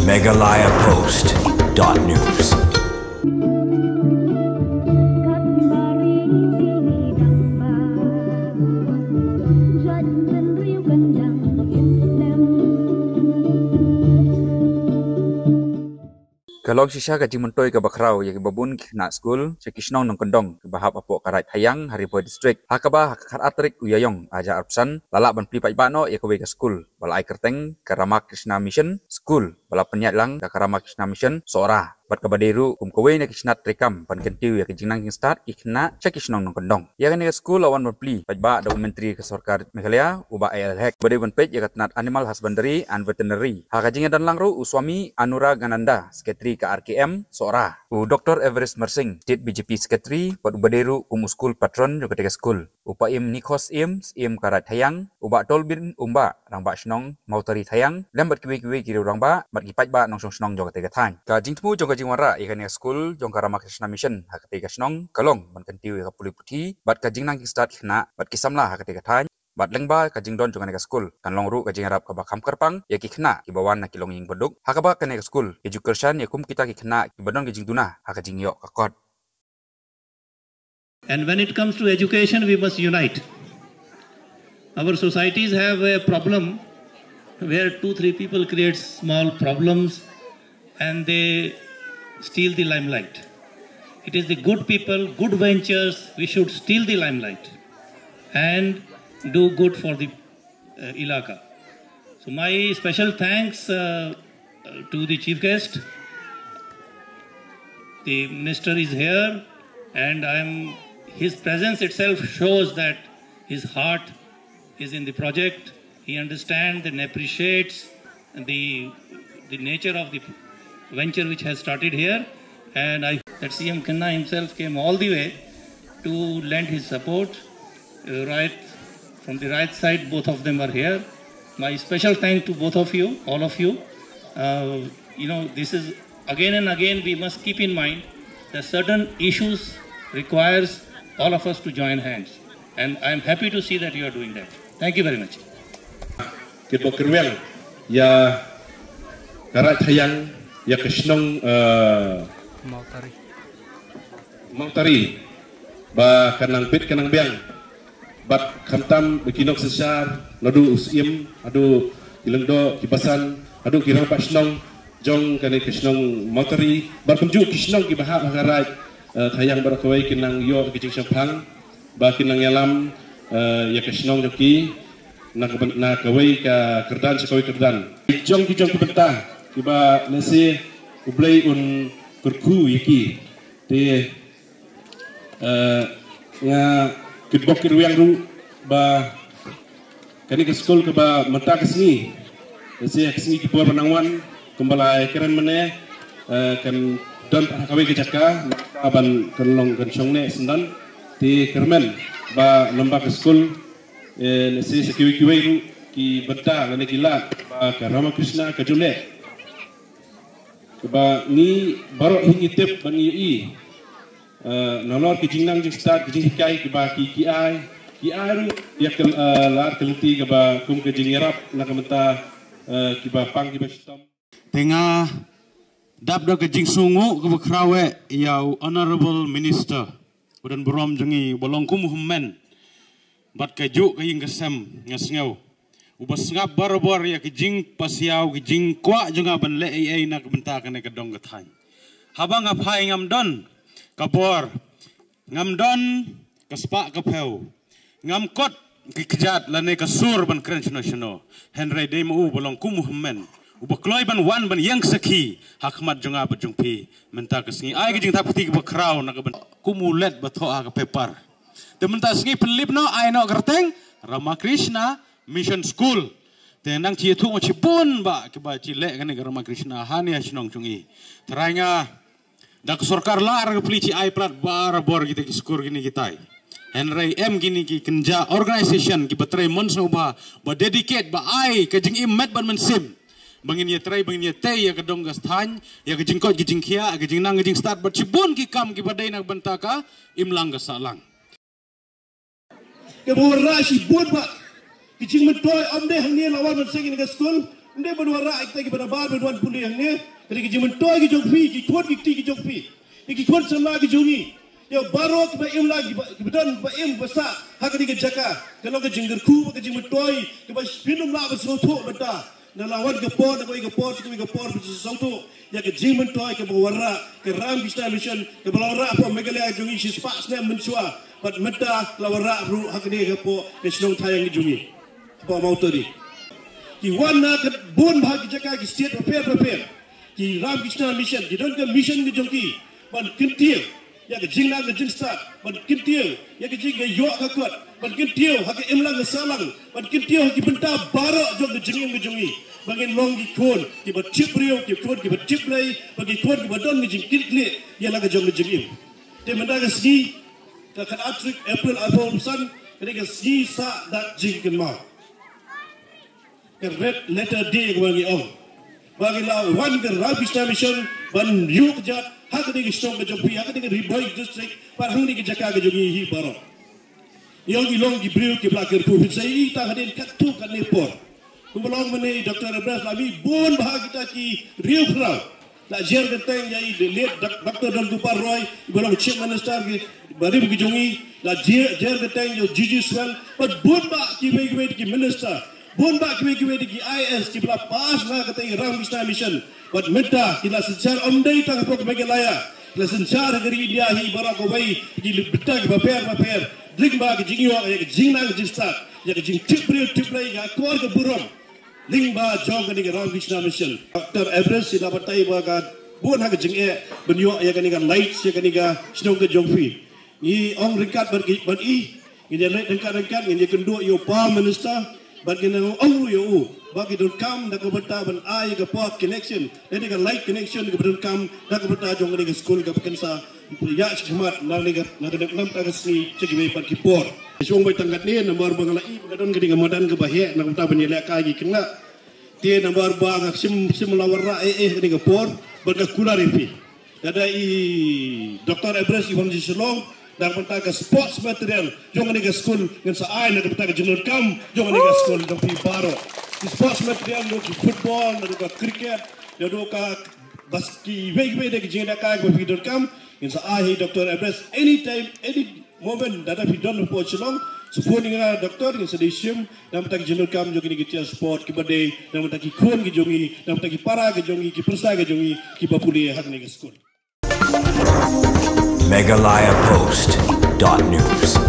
megalayapost.news. Kalau sisa kaji mentoi ke bakrau yang babun nak school cekisnong nong kendong ke bahap apok karai Thayang Hariboi district hakaba hakar atrik uyayong aja arpsan lalak ban plipai bano ya ke school balai kerteng ke Rama Krishna Mission school bala penyat lang ke Rama Krishna Mission sora bat ke baderu kowe na kisnat rekam pan kentiu ya ke jingnang king start ikna cekisnong nong kendong ya kan school awan ban pli pajba da menteri ke Sarkar Meghalaya uba ALHEC bade ban pej ya katnat animal husbandry and veterinary hakajinga dan langru uswami Anurag Ananda sekretari ke RKM Sora Dr. Everest Mersing State BJP Secretary pada baderu school patron juga ketika school upa im Nikos im karat Thayang uba tolbin umba rangba snong mautari Thayang dan berkiwi-kiwi kiri rangba berkipat ba nong snong juga ketika thang ka jingtmu juga jingwara ikan school jong Rama Krishna Mission hak ketika snong kalong menkentiu ya puli putih bat ka jingnang start kena bat kisamlah hak ketika thang bat lengba kajing don juga nega school kan longru kajing harap kaba kam kerpang ya ki kena ki bawan na kilong ying beduk hakaba ka nega school education ya kum kita ki kena ki badon kajing duna hakajing yo kakot. And when it comes to education, we must unite. Our societies have a problem where 2-3 people create small problems and they steal the limelight. It is the good people, good ventures, we should steal the limelight and do good for the ilaka. So my special thanks to the chief guest. The minister is here and his presence itself shows that his heart is in the project. He understands and appreciates the nature of the venture which has started here, and I that CM Khanna himself came all the way to lend his support. Right from the right side, both of them are here. My special thanks to both of you, all of you. This is again and again we must keep in mind that certain issues requires all of us to join hands, and I am happy to see that you are doing that. Thank you very much. Kita kerwel ya karat Thayang ya kesnong mautari ba kanang pit kanang biang bat khamtam bikinok sesar nadu usim adu ilengdo kipasan adu kirang pasnong jong kane kesnong mautari bar kunju kesnong ki bahap hagarai Thayang barakawai kinang yo kijing sampang ba kinang yalam ya kesnong joki na kawai ka kerdan sekawai kerdan jong kebentah kiba nasi ublay un kurku yiki te nga kibok kirwiang ru ba kani ke school ke ba mata kesni nasi kesni ki puar panangwan kembali keren mene kan don kawai ke jaka aban kenlong kenchongne sendan ti kermen ba lomba ke school nasi sekiwi-kiwi ru ki benta ngane kilat ba ke Rama Krishna ke jule ba ni baru hingitip bani i nolor ki jingnang jing start ki hikai ki ba ki ai ru ya ke lar keliti ke ba kum ke jingerap na kamenta ki ba pang ki ba stom tengah dap do ke jing sungu ke krawe yau honorable minister udan berom jengi bolongku muhammen bat kaju ke ying kesem ngasngau ubas ngap barbar ya ke jing pasiau ke jing kwa jenga ban le ai na kebenta kene ke dong gethang habang apai ngam don kapor ngam don ke spa ke peu ngam kot ke kejat lane ke sur ban kren nasional henry demu bolongku muhammen ubakloy ban wan ban yang seki hakmat jonga bajung pi menta kesngi ai ke jing tapti ke kraw na ke kumulet batho a ke paper te menta sngi pelip no ai no kerteng Rama Krishna Mission School tenang ci tu ngoci pun ba ke ba ci le kan ke Rama Krishna hani asnong chungi teranya dak sarkar lar ke peli ci ai plat bar bor kita ki skor gini kita Henry M gini ki kenja organization ki batrai monsno ba dedicate ba ai ke jing imet ban mensim bangin ye try bangin ye te ya kedong gas than ya ke jingkot ke jingkia ke jingnang ke jing start bat cibun ki kam ki badai nak bentaka imlang gas salang ke bora si buat ba ki jing mentoy amde hangni lawan men sing in school Inde berwara kita kepada bar berduan puluh yang ni. Jadi kita mentoy kita jogpi, kita kuat kita jogpi, kita kuat sama kita jogi. Ya baru kita im lagi, kita im besar. Hak kita jaga. Kalau kita jenggerku, kita mentoy, kita pinum lah bersotok benda. Nalawan ke port, ke port, bersotok. Ya kita mentoy ke berwara, ke ram kita mission, ke berwara apa Meghalaya jogi si sparks ni mencua. But menda lawara ru hak dia ke po ke senong tayang jogi. Apa mau tadi? Ki wana ke bon bahagi jaga ki state prepare. Ki ram Krishna mission, ki don ke mission ki jogi. Ban kintiel ya ke jinglang ke jing start, ban kintiel ya ke jing ke yok ke kuat, ban kintiel hak ke imlang ke salang, ban kintiel ki benda barok jog ke jinging ke jongi. Bagi long ki kon, ki bat chip rio, ki kon ki bat chip lay, bagi kon ki badon ki jing klik ya la ke jong ke jinging. Te benda ke sini ke kan atrik April Alfonsan, ke sini sa dat jing ke ma. Ke red letter D ke bagi ong. Bagi lawan ke Ram Krishna mission ban yuk jat hak de gistong ke jopi hak de ribai district par hang de jaka ke jogi hi baro yong gi long gi brio ke blaker pu sai ta haden katu kan ne por kumbolong mene Dr. Abbas lami bon bahag kita ki riu khra la jer de teng jai de let Dr. Dan Gopal Roy bolong chief minister ki barim ki jongi la jer de teng jo Gigi Swell but bon ba ki we ki minister bon ba ki ki IS ki bla pas na kata Ram Krishna mission but menta kila sejar omdai tang pok Meghalaya kila sejar gari India hi bara ko bai ki bitta ki paper drink ba ki jingyo ya ki jingna ki start ya ki jing tiplay ya kor ke burom ling ba jog ni Ram Krishna mission Dr. Everest sila batai ba ka bon ha ki jing e benyo ya ka lights ya ka snow ke jongfi ni ong ringkat bergi ini light ringkat ini kendua yo pa minister bagi nang ong yo bagi don kam da ko bata ban ai ga pot connection ni ga light connection ga don kam da ko bata jong ni ga school ga pensa ya khmat na ni ga nam ta ga sni chegi be par ki por jong bai tangat ni nomor bangala i ga don ga dinga modan ga bahe na ta ban le ka gi kena tie nomor ba ga sim lawara ni ga por ban ga kula repi ada i Dr. Everest Iwan Jisolong dan benta ke sports material jong ni ke school ngan sa ai na benta ke jenur kam jong ni ke school jong pi baro di sports material do ki football do ka cricket do ka baski we de ke jeng da ka ko pi do kam ngan sa ai Dr. Everest anytime any moment that pi don po chlong supporting na doctor ngan sa disium dan benta ke jenur kam jong ni ke sport ki bade dan benta ki kon ki jongi dan benta ki para ki jongi ki persa ki jongi ki papuli hak ni ke school MeghalayaPost.news